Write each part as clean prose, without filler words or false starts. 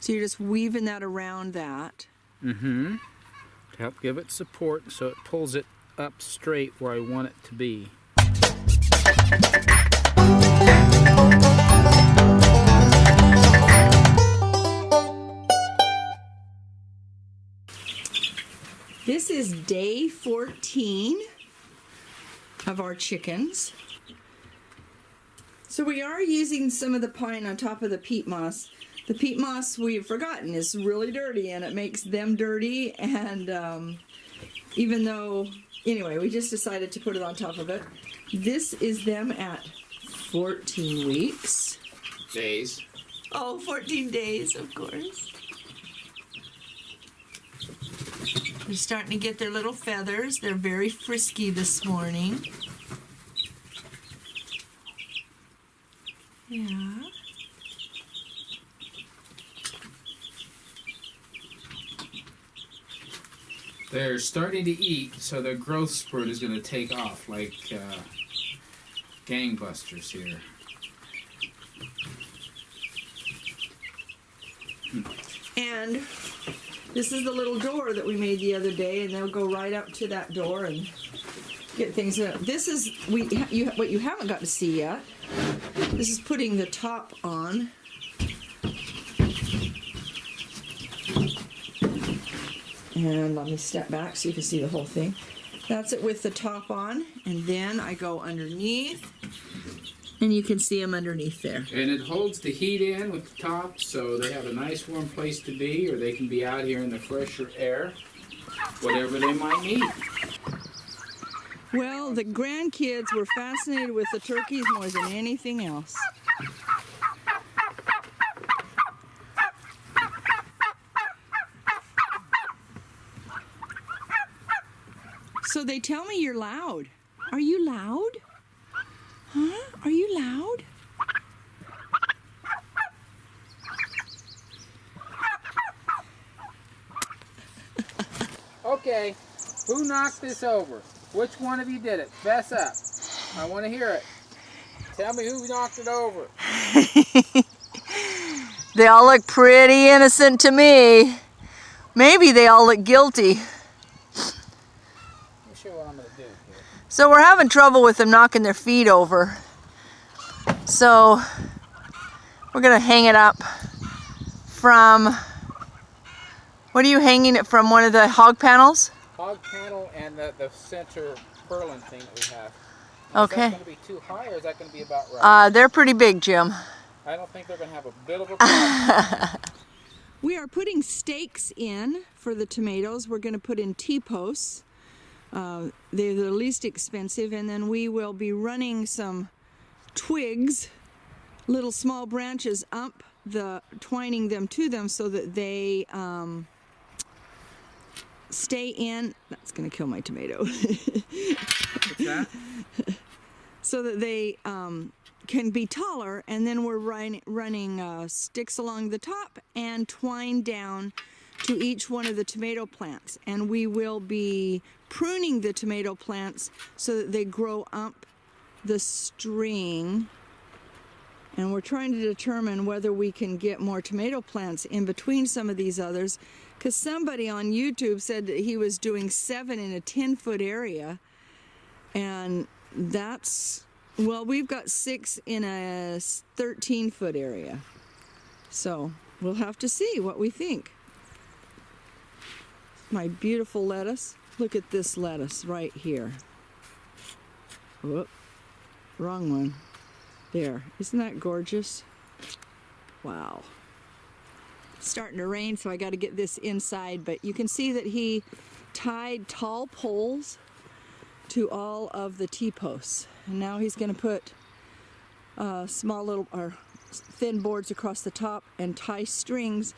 So you're just weaving that around that. Mm-hmm. To help give it support so it pulls it up straight where I want it to be. This is day 14 of our chickens. So we are using some of the pine on top of the peat moss. The peat moss, we've forgotten, is really dirty and it makes them dirty, and even though, anyway, we just decided to put it on top of it. This is them at 14 weeks. Days. Oh, 14 days, of course. They're starting to get their little feathers. They're very frisky this morning. Yeah. They're starting to eat, so their growth spurt is going to take off like gangbusters here. And this is the little door that we made the other day, and they'll go right up to that door and get things in. This is what you haven't got to see yet. This is putting the top on. And let me step back so you can see the whole thing. That's it with the top on, and then I go underneath, and you can see them underneath there. And it holds the heat in with the top, so they have a nice warm place to be, or they can be out here in the fresher air, whatever they might need. Well, the grandkids were fascinated with the turkeys more than anything else. So they tell me you're loud. Are you loud? Huh? Are you loud? Okay, who knocked this over? Which one of you did it? Fess up. I want to hear it. Tell me who knocked it over. They all look pretty innocent to me. Maybe they all look guilty. Let me show you what I'm going to do here. So we're having trouble with them knocking their feet over. So we're going to hang it up from, what are you hanging it from, one of the hog panels? Hog panel and the center purlin thing that we have. Okay. Is that going to be too high, or is that going to be about right? They're pretty big, Jim. I don't think they're going to have a bit of a problem. We are putting stakes in for the tomatoes. We're going to put in T-posts. They're the least expensive, and then we will be running some twigs, little small branches up, twining them to them so that they stay in. That's going to kill my tomato. What's that? So that they can be taller, and then we're running sticks along the top and twine down to each one of the tomato plants. And we will be pruning the tomato plants so that they grow up the string. And we're trying to determine whether we can get more tomato plants in between some of these others, because somebody on YouTube said that he was doing 7 in a 10-foot area, and that's, well, we've got 6 in a 13-foot area. So we'll have to see what we think. My beautiful lettuce. Look at this lettuce right here. Whoop, wrong one. There. Isn't that gorgeous? Wow. It's starting to rain, so I got to get this inside, but you can see that he tied tall poles to all of the T-posts. And now he's going to put small little or thin boards across the top and tie strings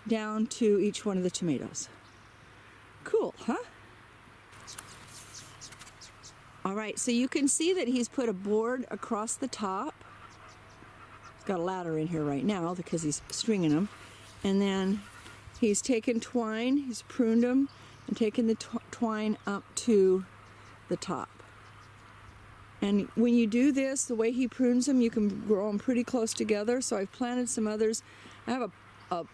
down to each one of the tomatoes. Cool, huh? All right, so you can see that he's put a board across the top. He's got a ladder in here right now because he's stringing them. And then he's taken twine, he's pruned them, and taken the twine up to the top. And when you do this, the way he prunes them, you can grow them pretty close together. So I've planted some others. I have a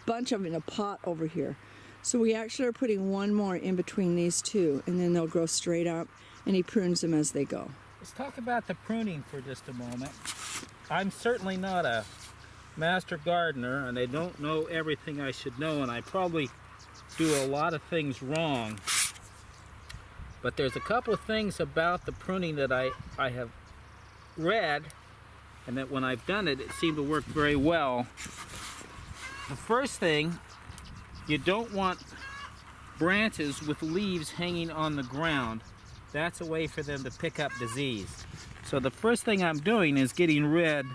bunch of them in a pot over here. So we actually are putting one more in between these two, and then they'll grow straight up, and he prunes them as they go. Let's talk about the pruning for just a moment. I'm certainly not a master gardener, and I don't know everything I should know, and I probably do a lot of things wrong. But there's a couple of things about the pruning that I have read, and that when I've done it, it seemed to work very well. The first thing, you don't want branches with leaves hanging on the ground. That's a way for them to pick up disease. So the first thing I'm doing is getting rid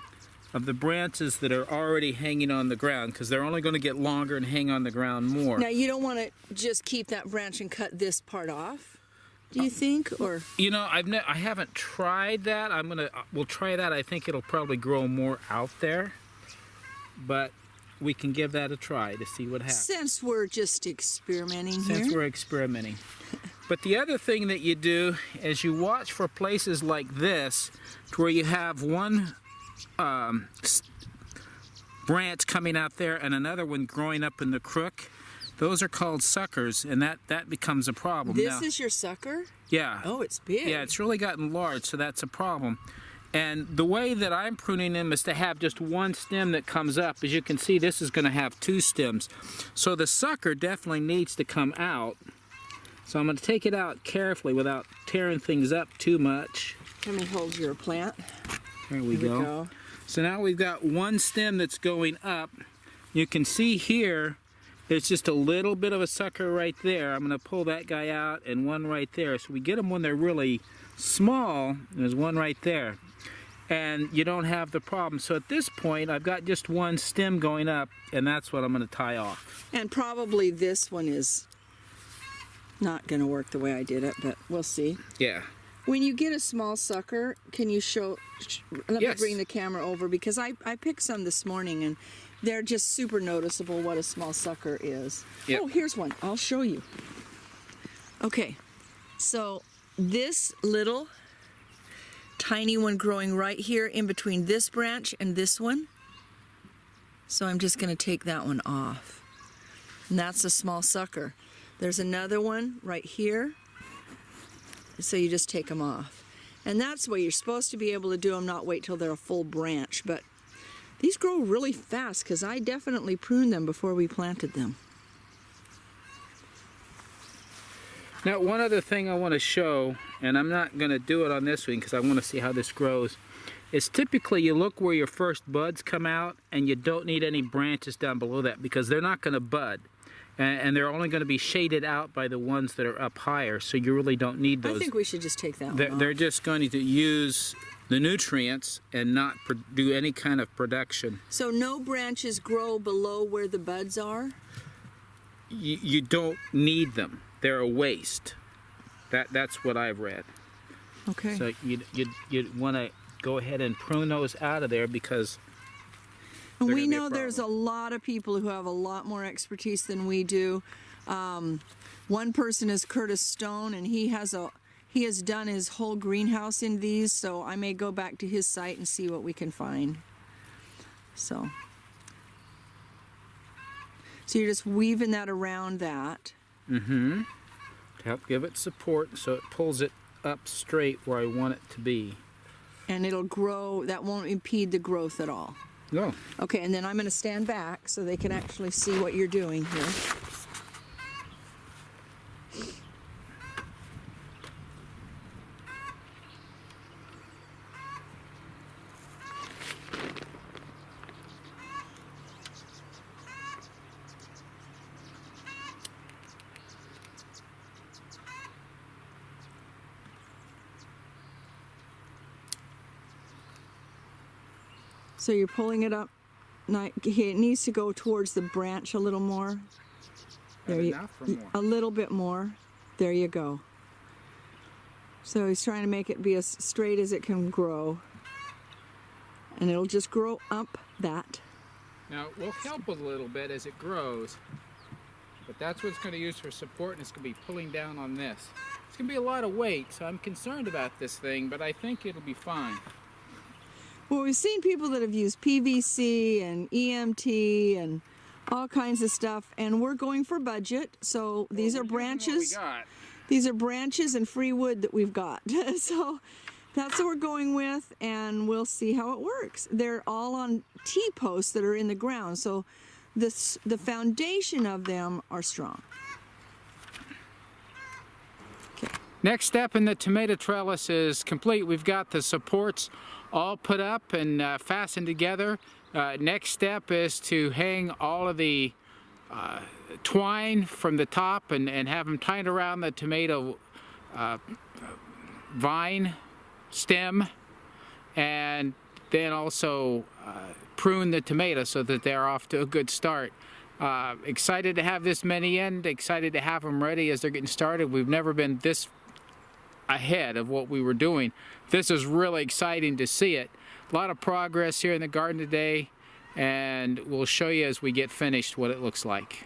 of the branches that are already hanging on the ground, because they're only going to get longer and hang on the ground more. Now you don't want to just keep that branch and cut this part off, do you think? Or you know, I haven't tried that. We'll try that. I think it'll probably grow more out there, but we can give that a try to see what happens. Since we're just experimenting here. Since we're experimenting. But the other thing that you do is you watch for places like this, to where you have one branch coming out there and another one growing up in the crook. Those are called suckers, and that becomes a problem. This is your sucker? Yeah. Oh, it's big. Yeah, it's really gotten large, so that's a problem. And the way that I'm pruning them is to have just one stem that comes up. As you can see, this is going to have two stems. So the sucker definitely needs to come out. So I'm going to take it out carefully without tearing things up too much. Let me hold your plant. There we go. So now we've got one stem that's going up. You can see here, there's just a little bit of a sucker right there. I'm going to pull that guy out, and one right there. So we get them when they're really small. There's one right there. And you don't have the problem. So at this point, I've got just one stem going up, and that's what I'm going to tie off. And probably this one is not going to work the way I did it, but we'll see. Yeah. When you get a small sucker, can you let me Yes. bring the camera over, because I picked some this morning, and they're just super noticeable what a small sucker is. Yep. Oh, here's one. I'll show you. Okay, so this little tiny one growing right here in between this branch and this one. So I'm just going to take that one off. And that's a small sucker. There's another one right here. So you just take them off. And that's where you're supposed to be able to do them, not wait till they're a full branch. But these grow really fast, because I definitely pruned them before we planted them. Now, one other thing I want to show, and I'm not going to do it on this one because I want to see how this grows, is typically you look where your first buds come out, and you don't need any branches down below that, because they're not going to bud. And they're only going to be shaded out by the ones that are up higher, so you really don't need those. I think we should just take that one off. They're just going to use the nutrients and not do any kind of production. So no branches grow below where the buds are? You don't need them. They're a waste. That's what I've read. Okay. So you want to go ahead and prune those out of there, because and they're we gonna be a know there's a problem. lot of people who have a lot more expertise than we do. One person is Curtis Stone, and he has done his whole greenhouse in these, so I may go back to his site and see what we can find. So you're just weaving that around that. Mm-hmm. To help give it support so it pulls it up straight where I want it to be. And it'll grow, that won't impede the growth at all. No. Okay, and then I'm going to stand back so they can actually see what you're doing here. So you're pulling it up. It needs to go towards the branch a little more. There you, enough or more? a little bit more. There you go. So he's trying to make it be as straight as it can grow. And it'll just grow up that. Now, we'll help a little bit as it grows, but that's what it's going to use for support, and it's going to be pulling down on this. It's going to be a lot of weight, so I'm concerned about this thing, but I think it'll be fine. Well, we've seen people that have used PVC and EMT and all kinds of stuff. And we're going for budget, so these are branches. These are branches and free wood that we've got. So that's what we're going with, and we'll see how it works. They're all on T-posts that are in the ground, so the foundation of them are strong. Okay. Next step in the tomato trellis is complete. We've got the supports all put up and fastened together. Next step is to hang all of the twine from the top and have them tied around the tomato vine stem, and then also prune the tomatoes so that they're off to a good start. Excited to have this many in, excited to have them ready as they're getting started. We've never been this ahead of what we were doing. This is really exciting to see it. A lot of progress here in the garden today, and we'll show you as we get finished what it looks like.